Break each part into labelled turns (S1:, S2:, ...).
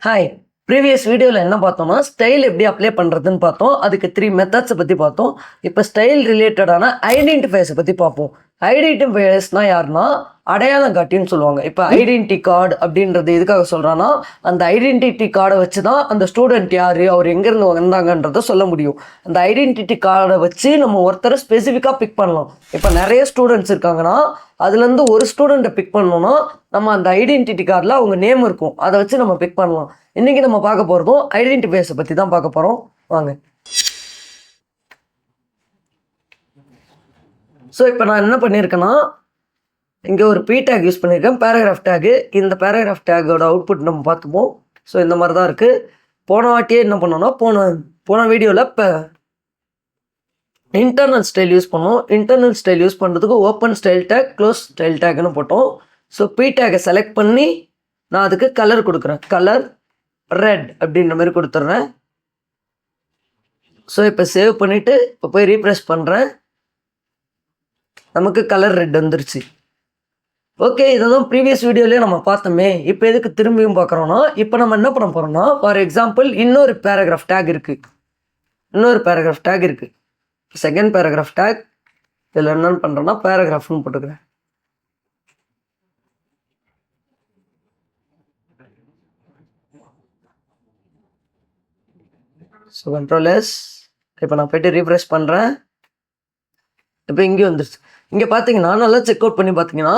S1: Hi. Previous வீடியோவில் என்ன பார்த்தோம்னா, ஸ்டைல் எப்படி அப்ளை பண்ணுறதுன்னு பார்த்தோம். அதுக்கு 3 மெத்தட்ஸை பற்றி பார்த்தோம். இப்போ ஸ்டைல் ரிலேட்டடான ஐடென்டிஃபையர்ஸை பற்றி பார்ப்போம். ஐடென்டிஃபையர்ஸ்னால் யாருன்னா, அடையாளம் காட்டின்னு சொல்லுவாங்க. இப்போ ஐடென்டிட்டி கார்டு அப்படின்றது எதுக்காக சொல்கிறான்னா, அந்த ஐடென்டிட்டி கார்டை வச்சு தான் அந்த ஸ்டூடெண்ட் யார், அவர் எங்கேருந்து வந்தாங்கன்றதை சொல்ல முடியும். அந்த ஐடென்டிட்டி கார்டை வச்சு நம்ம ஒருத்தரை ஸ்பெசிஃபிக்காக பிக் பண்ணலாம். இப்போ நிறைய ஸ்டூடெண்ட்ஸ் இருக்காங்கன்னா, அதுலேருந்து ஒரு ஸ்டூடெண்ட்டை பிக் பண்ணோன்னா, நம்ம அந்த ஐடென்டிட்டி கார்டில் அவங்க நேம் இருக்கும், அதை வச்சு நம்ம பிக் பண்ணலாம். இன்றைக்கி நம்ம பார்க்க போகிறதும் ஐடென்டிஃபையர்ஸை பற்றி தான் பார்க்க போகிறோம். வாங்க. ஸோ இப்போ நான் என்ன பண்ணியிருக்கேன்னா, இங்கே ஒரு பி டேக் யூஸ் பண்ணியிருக்கேன், பேராகிராஃப் டேகு. இந்த பேராகிராஃப் டேக்கோட அவுட்புட் நம்ம பார்த்துப்போம். ஸோ இந்த மாதிரி தான் இருக்குது. போன வாட்டியே என்ன பண்ணோன்னா, போன வீடியோவில் இப்போ இன்டர்னல் ஸ்டைல் யூஸ் பண்ணோம். இன்டர்னல் ஸ்டைல் யூஸ் பண்ணுறதுக்கு open style tag, close style டேக்னு போட்டோம். ஸோ பி டேக்கை செலக்ட் பண்ணி நான் அதுக்கு கலர் கொடுக்குறேன். கலர் ரெட் அப்படின்ற மாதிரி கொடுத்துட்றேன். ஸோ இப்போ சேவ் பண்ணிவிட்டு இப்போ போய் ரீப்ரெஷ் பண்ணுறேன். நமக்கு கலர் ரெட் வந்துருச்சு. ஓகே, இதெல்லாம் ப்ரீவியஸ் வீடியோலேயே நம்ம பார்த்தோமே. இப்போ எதுக்கு திரும்பியும் பார்க்குறோன்னா, இப்போ நம்ம என்ன பண்ண போகிறோம்னா, ஃபார் எக்ஸாம்பிள் இன்னொரு பேராகிராஃப் டேக் இருக்குது. Second paragraph take. இதில் என்னென்னு பண்ணுறேன்னா, பேராகிராஃப்னு போட்டுக்கிறேன். So Ctrl+S. இப்போ நான் போய்ட்டு ரீஃப்ரெஷ் பண்ணுறேன். இப்போ இங்கே வந்துருச்சு. இங்கே பார்த்தீங்கன்னா, நல்லா செக் அவுட் பண்ணி பார்த்தீங்கன்னா,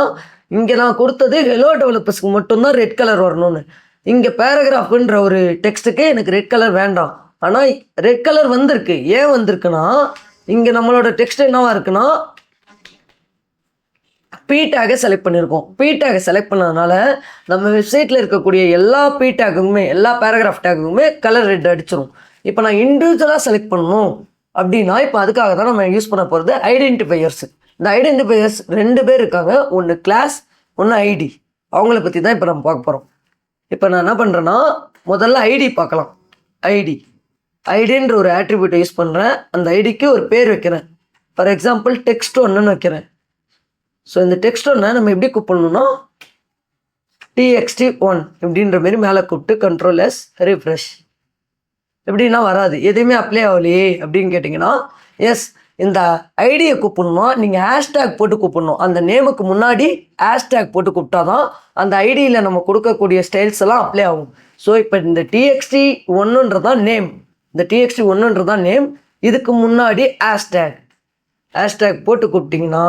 S1: இங்கே நான் கொடுத்தது ஹெலோ டெவலப்பர்ஸ்க்கு மட்டும்தான் ரெட் கலர் வரணும்னு. இங்கே பேராகிராஃப்ன்ற ஒரு டெக்ஸ்ட்டுக்கு எனக்கு ரெட் கலர் வேண்டாம். ஆனால் ரெட் கலர் வந்திருக்கு. ஏன் வந்திருக்குன்னா, இங்கே நம்மளோட டெக்ஸ்ட் என்னவா இருக்குன்னா, பி டேகை செலக்ட் பண்ணியிருக்கோம். பி டேகை செலக்ட் பண்ணதுனால நம்ம வெப்சைட்டில் இருக்கக்கூடிய எல்லா பி டேக்குமே, எல்லா பேராகிராஃப் டேக்குமே கலர் ரெட் அடிச்சிடும். இப்போ நான் இண்டிவிஜுவலாக செலக்ட் பண்ணணும் அப்படின்னா, இப்போ அதுக்காக தான் நம்ம யூஸ் பண்ண போகிறது ஐடென்டிஃபையர்ஸ். இந்த ஐடென்டிஃபையர்ஸ் 2 பேர் இருக்காங்க. ஒன்று கிளாஸ், ஒன்று ஐடி. அவங்கள பற்றி தான் இப்போ நம்ம பார்க்க போகிறோம். இப்போ நான் என்ன பண்ணுறேன்னா, முதல்ல ஐடி பார்க்கலாம். ஐடின்ற ஒரு ஆட்ரிபியூட்டை யூஸ் பண்ணுறேன். அந்த ஐடிக்கு ஒரு பேர் வைக்கிறேன். ஃபார் எக்ஸாம்பிள் டெக்ஸ்ட் 1ன்னு வைக்கிறேன். ஸோ இந்த டெக்ஸ்ட் 1 நம்ம எப்படி கூப்பிடணும்னா, txt1 இப்படின்ற மாரி மேலே கூப்பிட்டு Ctrl+S ரீஃப்ரெஷ். எப்படின்னா வராது, எதுவுமே அப்ளை ஆகலையே அப்படின்னு கேட்டிங்கன்னா, எஸ், இந்த ஐடியை கூப்பிடணும்னா நீங்கள் ஹேஷ்டேக் போட்டு கூப்பிடணும். அந்த நேமுக்கு முன்னாடி ஹேஷ்டேக் போட்டு கூப்பிட்டா தான் அந்த ஐடியில் நம்ம கொடுக்கக்கூடிய ஸ்டைல்ஸ் எல்லாம் அப்ளை ஆகும். ஸோ இப்போ இந்த txt1ன்றதான் நேம். இந்த நேம். இதுக்கு முன்னாடி ஹேஷ்டேக் போட்டு கூப்பிட்டிங்கன்னா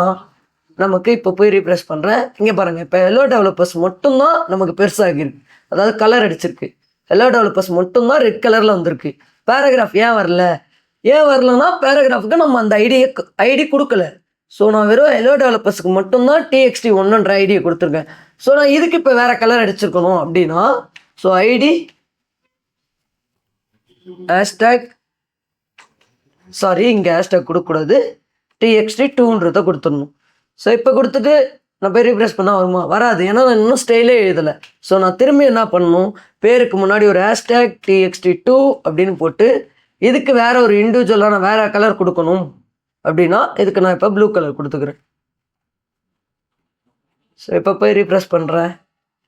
S1: நமக்கு இப்போ போய் ரீப்ரெஷ் பண்ணுறேன். இங்கே பாருங்கள், இப்போ ஹெலோ டெவலப்பர்ஸ் மட்டும்தான் நமக்கு பெருசாகிருக்கு. அதாவது கலர் அடிச்சிருக்கு. ஹெலோ டெவலப்பர்ஸ் மட்டும்தான் ரெட் கலரில் வந்திருக்கு. பேராகிராஃப் ஏன் வரலன்னா, பேராகிராஃபுக்கு நம்ம அந்த ஐடி கொடுக்கல. ஸோ நான் வெறும் ஹெலோ டெவலப்பர்ஸுக்கு மட்டும்தான் txt1ன்ற ஐடியை கொடுத்துருக்கேன். ஸோ நான் இதுக்கு இப்போ வேறு கலர் அடிச்சிருக்கணும் அப்படின்னா, ஸோ ஐடி ஹேஷ்டேக், இங்கே ஹேஷ்டேக் கொடுக்கக்கூடாது, txt2ன்றதை கொடுத்துடணும். ஸோ இப்போ கொடுத்துட்டு நான் போய் ரீப்ரெஷ் பண்ணால் வருமா? வராது. ஏன்னா நான் இன்னும் ஸ்டைலே எழுதலை. ஸோ நான் திரும்பி என்ன பண்ணணும், பேருக்கு முன்னாடி ஒரு ஹேஷ்டேக் txt2 அப்படின்னு போட்டு இதுக்கு வேறு ஒரு இண்டிவிஜுவலான வேறு கலர் கொடுக்கணும் அப்படின்னா, இதுக்கு நான் இப்போ ப்ளூ கலர் கொடுத்துக்கிறேன். ஸோ இப்போ போய் ரீப்ரெஷ் பண்ணுறேன்.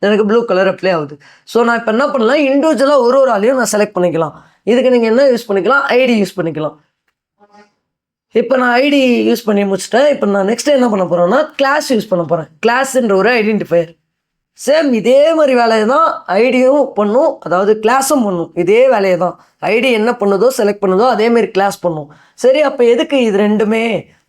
S1: எனக்கு ப்ளூ கலர் அப்ளை ஆகுது. ஸோ நான் இப்போ என்ன பண்ணலாம், இண்டிவிஜுவலாக ஒரு ஆளையும் நான் செலக்ட் பண்ணிக்கலாம். இதுக்கு நீங்கள் என்ன யூஸ் பண்ணிக்கலாம், ஐடி யூஸ் பண்ணிக்கலாம். இப்போ நான் ஐடி யூஸ் பண்ணி முடிச்சிட்டேன். இப்போ நான் நெக்ஸ்ட் என்ன பண்ண போகிறேன்னா, கிளாஸ் யூஸ் பண்ண போகிறேன். கிளாஸ்ன்ற ஒரு ஐடென்டிஃபையர். சேம் இதே மாதிரி வேலையை தான் ஐடியும் பண்ணும், அதாவது கிளாஸும் பண்ணும். இதே வேலையை தான் ஐடி என்ன பண்ணுதோ, செலக்ட் பண்ணுதோ, அதேமாரி கிளாஸ் பண்ணும். சரி, அப்போ எதுக்கு இது ரெண்டுமே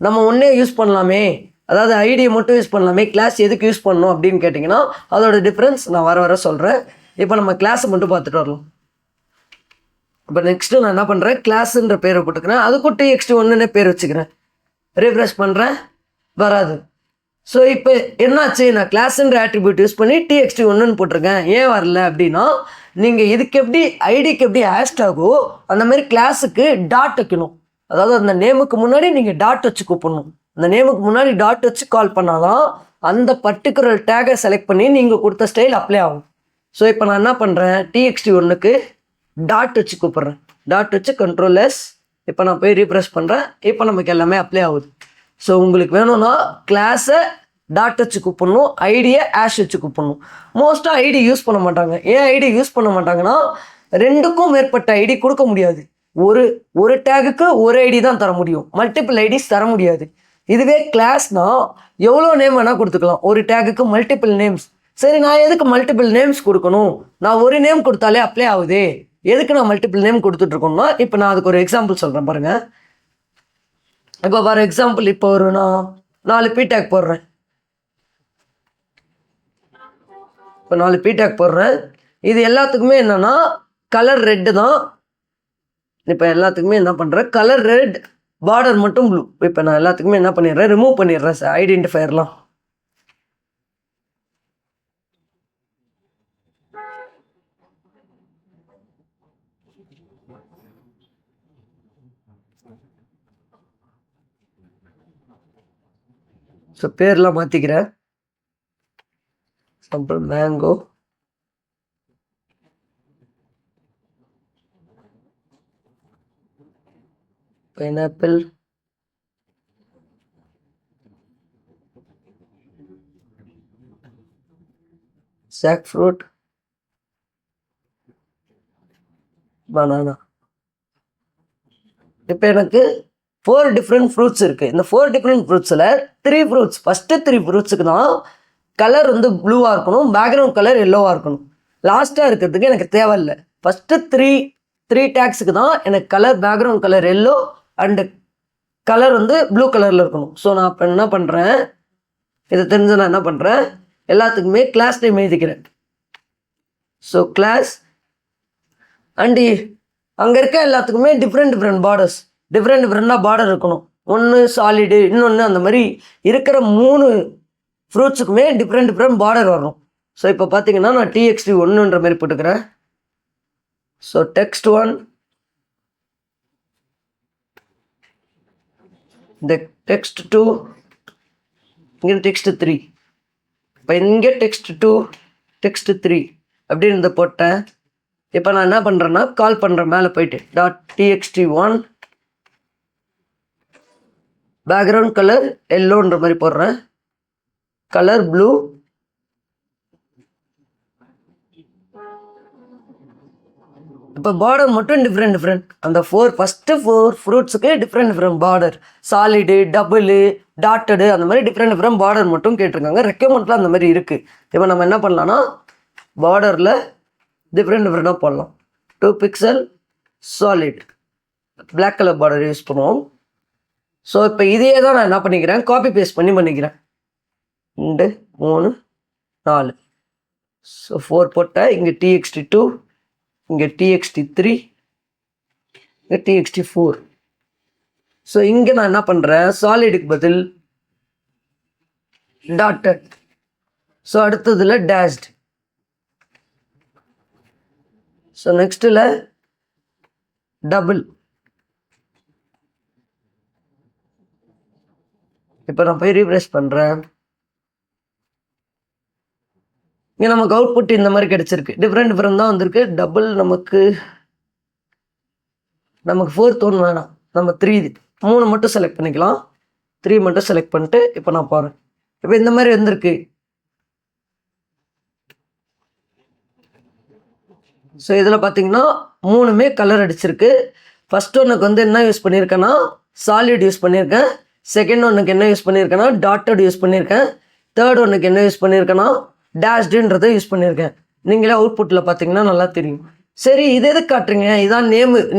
S1: நம்ம ஒன்றே யூஸ் பண்ணலாமே, அதாவது ஐடியை மட்டும் யூஸ் பண்ணலாமே, கிளாஸ் எதுக்கு யூஸ் பண்ணணும் அப்படின்னு கேட்டிங்கன்னா, அதோட டிஃப்ரென்ஸ் நான் வர சொல்கிறேன். இப்போ நம்ம கிளாஸை மட்டும் பார்த்துட்டு வரலாம். இப்போ நெக்ஸ்ட்டு நான் என்ன பண்ணுறேன், கிளாஸுன்ற பேரை போட்டுக்கிறேன். அதுக்கும் txt1ன்னு பேர் வச்சுக்கிறேன். ரீஃப்ரெஷ் பண்ணுறேன், வராது. ஸோ இப்போ என்னாச்சு, நான் கிளாஸுன்ற ஆட்ரிபியூட் யூஸ் பண்ணி txt1ன்னு போட்டிருக்கேன். ஏன் வரல அப்படின்னா, நீங்கள் இதுக்கு எப்படி ஐடிக்கு எப்படி ஹேஷ்டாகோ அந்த மாதிரி கிளாஸுக்கு டாட் வைக்கணும். அதாவது அந்த நேமுக்கு முன்னாடி நீங்கள் டாட் வச்சு கூப்பிடணும். அந்த நேமுக்கு முன்னாடி டாட் வச்சு கால் பண்ணால் தான் அந்த பர்டிகுலர் டேகை செலக்ட் பண்ணி நீங்கள் கொடுத்த ஸ்டைல் அப்ளை ஆகும். ஸோ இப்போ நான் என்ன பண்ணுறேன், txt1க்கு டாட் வச்சு கூப்பிட்றேன். டாட் வச்சு Ctrl+S. இப்போ நான் போய் ரீப்ரெஷ் பண்ணுறேன். இப்போ நமக்கு எல்லாமே அப்ளை ஆகுது. ஸோ உங்களுக்கு வேணும்னா கிளாஸை டாட் வச்சு கூப்பிடணும், ஐடியை ஆஷ் வச்சு கூப்பிடணும். மோஸ்ட்டாக ஐடி யூஸ் பண்ண மாட்டாங்க. ஏன் ஐடி யூஸ் பண்ண மாட்டாங்கன்னா, 2க்கும் மேற்பட்ட ஐடி கொடுக்க முடியாது. ஒரு டேகுக்கு ஒரு ஐடி தான் தர முடியும், மல்டிபிள் ஐடிஸ் தர முடியாது. இதுவே கிளாஸ்னால் எவ்வளோ நேம் வேணால் கொடுத்துக்கலாம், ஒரு டேகுக்கு மல்டிபிள் நேம்ஸ். சரி, நான் எதுக்கு மல்டிபிள் நேம்ஸ் கொடுக்கணும், நான் ஒரு நேம் கொடுத்தாலே அப்ளை ஆகுது, எதுக்கு நான் மல்டிபிள் நேம் கொடுத்துட்ருக்கோம்னா, இப்போ நான் அதுக்கு ஒரு எக்ஸாம்பிள் சொல்கிறேன் பாருங்கள். இப்போ ஃபார் எக்ஸாம்பிள் இப்போ நான் 4 பி டேக் போடுறேன். இப்போ 4 பி டேக் போடுறேன். இது எல்லாத்துக்குமே என்னென்னா கலர் ரெட்டு தான். இப்போ எல்லாத்துக்குமே என்ன பண்ணுறேன், கலர் ரெட், பார்டர் மட்டும் ப்ளூ. இப்போ நான் எல்லாத்துக்குமே என்ன பண்ணிடுறேன், ரிமூவ் பண்ணிடுறேன் சார் ஐடென்டிஃபையர்லாம். ஸோ பேர்லாம் மாற்றிக்கிறேன். Example mango, pineapple, jackfruit, banana. இப்போ எனக்கு 4 டிஃப்ரெண்ட் ஃப்ரூட்ஸ் இருக்குது. இந்த 4 டிஃப்ரெண்ட் ஃப்ரூட்ஸில் 3 ஃப்ரூட்ஸ், ஃபஸ்ட்டு 3 ஃப்ரூட்ஸுக்கு தான் கலர் வந்து ப்ளூவாக இருக்கணும், பேக்ரவுண்ட் கலர் எல்லோவாக இருக்கணும். லாஸ்ட்டாக இருக்கிறதுக்கு எனக்கு தேவையில்லை. ஃபஸ்ட்டு த்ரீ டேக்ஸுக்கு தான் எனக்கு colour, background colour yellow and colour வந்து ப்ளூ கலரில் இருக்கணும். ஸோ நான் இப்போ என்ன பண்ணுறேன், இதை தெரிஞ்சு நான் என்ன பண்ணுறேன், எல்லாத்துக்குமே கிளாஸ் நேம் எழுதிக்கிறேன். ஸோ கிளாஸ் அண்டு அங்கே இருக்க எல்லாத்துக்குமே டிஃப்ரெண்ட் பார்டர்ஸ், டிஃப்ரெண்ட்டாக பார்டர் இருக்கணும். ஒன்று சாலிடு, இன்னொன்று அந்த மாதிரி இருக்கிற 3 ஃப்ரூட்ஸுக்குமே டிஃப்ரெண்ட் பார்டர் வரணும். ஸோ இப்போ பார்த்தீங்கன்னா நான் TXT1ன்ற மாதிரி போட்டுக்கிறேன். ஸோ text 1, இந்த text 2, இங்கே text 3, இப்போ இங்கே text 2, text 3 அப்படின்னு போட்டேன். இப்போ நான் என்ன பண்ணுறேன்னா கால் பண்ணுறேன், மேலே போயிட்டு .txt1 பேக்ரவுண்ட் கலர் எல்லோன்ற மாதிரி போடுறேன், கலர் ப்ளூ, இப்போ பார்டர் மட்டும் டிஃப்ரெண்ட். அந்த ஃபஸ்ட்டு 4 ஃப்ரூட்ஸுக்கு different border, solid, double, dotted, அந்த மாதிரி டிஃப்ரெண்ட் பார்டர் மட்டும் கேட்டிருக்காங்க. ரெக்கமெண்ட்லாம் அந்த மாதிரி இருக்குது. இப்போ நம்ம என்ன பண்ணலான்னா பார்டரில் டிஃப்ரெண்ட்டாக போடலாம். 2 pixel solid block colour border use பண்ணுவோம். ஸோ இப்போ இதே தான் நான் என்ன பண்ணிக்கிறேன், காப்பி பேஸ்ட் பண்ணிக்கிறேன். 2 3 4. ஸோ 4 போட்டேன். இங்கே TXT2, இங்கே TXT3, இங்கே TXT4. ஸோ இங்கே நான் என்ன பண்ணுறேன், சாலிடுக்கு பதில் டாட்டட். ஸோ அடுத்ததில் டேஷ்ட். ஸோ நெக்ஸ்ட்டில் டபுள். இப்போ நான் போய் ரீப்ரெஸ் பண்ணுறேன். இங்கே நமக்கு அவுட்புட் இந்த மாதிரி கிடச்சிருக்கு. டிஃப்ரெண்ட் தான் வந்திருக்கு. டபுள் நமக்கு 4th ஒன்று வேணாம், நம்ம 3 மட்டும் செலக்ட் பண்ணிக்கலாம். 3 மட்டும் செலக்ட் பண்ணிட்டு இப்போ நான் போகிறேன். இப்போ இந்த மாதிரி வந்திருக்கு. ஸோ இதில் பார்த்தீங்கன்னா 3மே கலர் அடிச்சிருக்கு. ஃபஸ்ட் ஒன்றுக்கு வந்து என்ன யூஸ் பண்ணியிருக்கேன்னா சாலிட் யூஸ் பண்ணியிருக்கேன். செகண்ட் ஒன்றுக்கு என்ன யூஸ் பண்ணியிருக்கேன்னா டாட்டட் யூஸ் பண்ணியிருக்கேன். தேர்ட் ஒன்றுக்கு என்ன யூஸ் பண்ணியிருக்கேன்னா டேஷ்டுன்றதை யூஸ் பண்ணியிருக்கேன். நீங்களே அவுட்புட்டில் பார்த்தீங்கன்னா நல்லா தெரியும். சரி, இது எதுக்கு காட்டுறீங்க, இதான்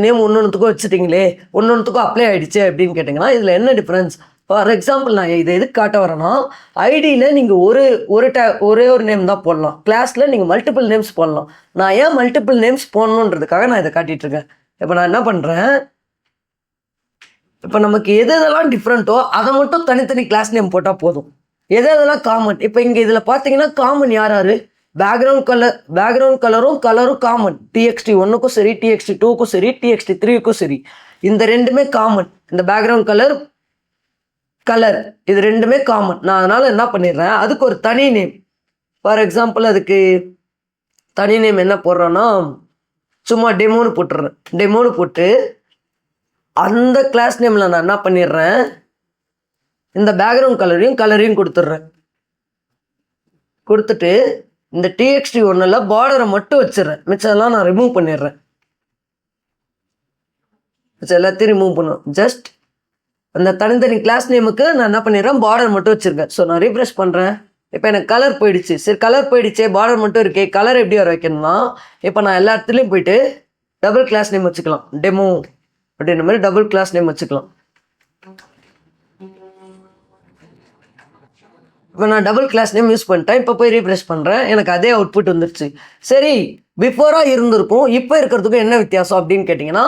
S1: நேம் ஒன்றுத்துக்கும் வச்சுட்டிங்களே, ஒன்றுத்துக்கும் அப்ளை ஆகிடுச்சு அப்படின்னு கேட்டிங்கன்னா இதில் என்ன டிஃப்ரென்ஸ்? ஃபார் எக்ஸாம்பிள் நான் இதை எதுக்கு காட்ட வரேன்னா, ஐடியில் நீங்கள் ஒரே ஒரு நேம் தான் போடலாம், கிளாஸில் நீங்கள் மல்டிபிள் நேம்ஸ் போடலாம். நான் ஏன் மல்டிபிள் நேம்ஸ் போடணுன்றதுக்காக நான் இதை காட்டிகிட்ருக்கேன். இப்போ நான் என்ன பண்ணுறேன், இப்போ நமக்கு எதெல்லாம் டிஃப்ரெண்ட்டோ அதை மட்டும் தனித்தனி கிளாஸ் நேம் போட்டால் போதும். எதெல்லாம் காமன், இப்போ இங்கே இதில் பார்த்தீங்கன்னா காமன் யார், பேக்ரவுண்ட் கலரும் காமன். TXT1க்கும் சரி, TXT2க்கும் சரி, TXT3க்கும் சரி, இந்த ரெண்டுமே காமன். இந்த பேக்ரவுண்ட் கலர் இது ரெண்டுமே காமன். நான் அதனால் என்ன பண்ணிடுறேன், அதுக்கு ஒரு தனி நேம். ஃபார் எக்ஸாம்பிள் அதுக்கு தனி நேம் என்ன போடுறேன்னா சும்மா டெமோன்னு போட்டுடுறேன். டெமோன்னு போட்டு அந்த கிளாஸ் நேமில் நான் என்ன பண்ணிடுறேன், இந்த பேக்ரவுண்ட் கலரையும் கொடுத்துட்றேன். கொடுத்துட்டு இந்த txt ஒன்றில் பார்டரை மட்டும் வச்சிடுறேன், மிச்சதெல்லாம் நான் ரிமூவ் பண்ணிடுறேன். மிச்சம் எல்லாத்தையும் ரிமூவ் பண்ணுவேன். ஜஸ்ட் அந்த தனித்தனி கிளாஸ் நேமுக்கு நான் என்ன பண்ணிடுறேன், பார்டர் மட்டும் வச்சுருக்கேன். ஸோ நான் ரீஃப்ரெஷ் பண்ணுறேன். இப்போ எனக்கு கலர் போயிடுச்சு. சரி கலர் போயிடுச்சு, பார்டர் மட்டும் இருக்கே, கலர் எப்படி வர வைக்கணும்னா இப்போ நான் எல்லா இடத்துலையும் போயிட்டு டபுள் கிளாஸ் நேம் வச்சுக்கலாம். டெமோ அப்படின்ற மாதிரி டபுள் கிளாஸ் நேம் வச்சுக்கலாம். இப்போ நான் டபுள் கிளாஸ் நேம் யூஸ் பண்ணிட்டேன். இப்போ போய் ரீஃப்ரெஷ் பண்ணுறேன், எனக்கு அதே அவுட்புட் வந்துருச்சு. சரி, பிஃபோராக இருந்திருக்கும் இப்போ இருக்கிறதுக்கும் என்ன வித்தியாசம் அப்படின்னு கேட்டிங்கன்னா,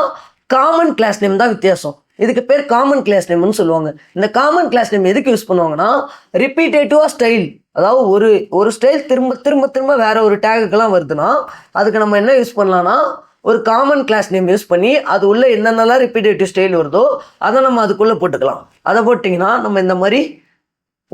S1: காமன் கிளாஸ் நேம் தான் வித்தியாசம். இதுக்கு பேர் காமன் கிளாஸ் நேம்னு சொல்லுவாங்க. இந்த காமன் கிளாஸ் நேம் எதுக்கு யூஸ் பண்ணுவாங்கன்னா, ரிப்பீட்டேட்டிவாக ஸ்டைல், அதாவது ஒரு ஸ்டைல் திரும்ப திரும்ப திரும்ப வேற ஒரு டேகுக்கெல்லாம் வருதுன்னா அதுக்கு நம்ம என்ன யூஸ் பண்ணலாம்னா, ஒரு காமன் கிளாஸ் நேம் யூஸ் பண்ணி அது உள்ள என்னென்னலாம் ரிப்பீட்டேட்டிவ் ஸ்டைல் வருதோ அதை நம்ம அதுக்குள்ளே போட்டுக்கலாம். அதை போட்டிங்கன்னா நம்ம இந்த மாதிரி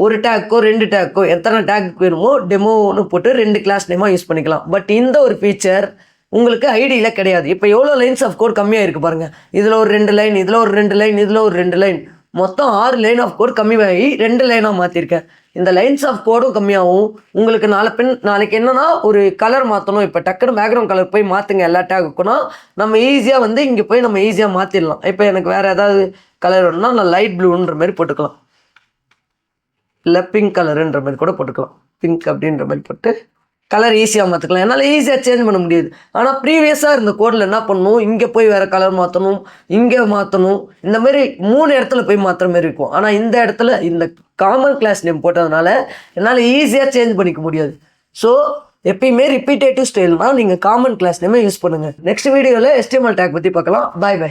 S1: ஒரு டேக்கோ 2 டேக்கோ எத்தனை டேக்கு வேணுமோ டெமோன்னு போட்டு 2 கிளாஸ் நேமாக யூஸ் பண்ணிக்கலாம். பட் இந்த ஒரு ஃபீச்சர் உங்களுக்கு ஐடியில் கிடையாது. இப்போ எவ்வளோ லைன்ஸ் ஆஃப் கோட் கம்மியாக இருக்குது பாருங்கள். இதில் ஒரு 2 லைன், இதில் ஒரு 2 லைன், இதில் ஒரு 2 லைன், மொத்தம் 6 லைன் ஆஃப் கோட் கம்மியாகி 2 லைனாக மாற்றிருக்கேன். இந்த லைன்ஸ் ஆஃப் கோடும் கம்மியாகும். உங்களுக்கு நாளைக்கு என்னன்னா ஒரு கலர் மாற்றணும், இப்போ டக்குன்னு பேக்ரவுண்ட் கலர் போய் மாற்றுங்க எல்லா டேகுக்குன்னா நம்ம ஈஸியாக வந்து இங்கே போய் நம்ம ஈஸியாக மாற்றிடலாம். இப்போ எனக்கு வேறு ஏதாவது கலர் வேணும்னா நான் லைட் ப்ளூன்ற மாதிரி போட்டுக்கலாம், இல்லை பிங்க் கலருன்ற மாதிரி கூட போட்டுக்கலாம். பிங்க் அப்படின்ற மாதிரி போட்டு கலர் ஈஸியாக மாற்றிக்கலாம். என்னால் ஈஸியாக சேஞ்ச் பண்ண முடியாது. ஆனால் ப்ரீவியஸாக இருந்த கோடில் என்ன பண்ணணும், இங்கே போய் வேறு கலர் மாற்றணும், இங்கே மாற்றணும், இந்த மாதிரி 3 இடத்துல போய் மாற்றுற மாதிரி இருக்கும். ஆனால் இந்த இடத்துல இந்த காமன் கிளாஸ் நேம் போட்டதுனால என்னால் ஈஸியாக சேஞ்ச் பண்ணிக்க முடியாது. ஸோ எப்பயுமே ரிப்பீட்டேட்டிவ் ஸ்டைல்னால் நீங்கள் காமன் கிளாஸ் நேமே யூஸ் பண்ணுங்கள். நெக்ஸ்ட் வீடியோவில் HTML டேக் பற்றி பார்க்கலாம். பாய் பாய்.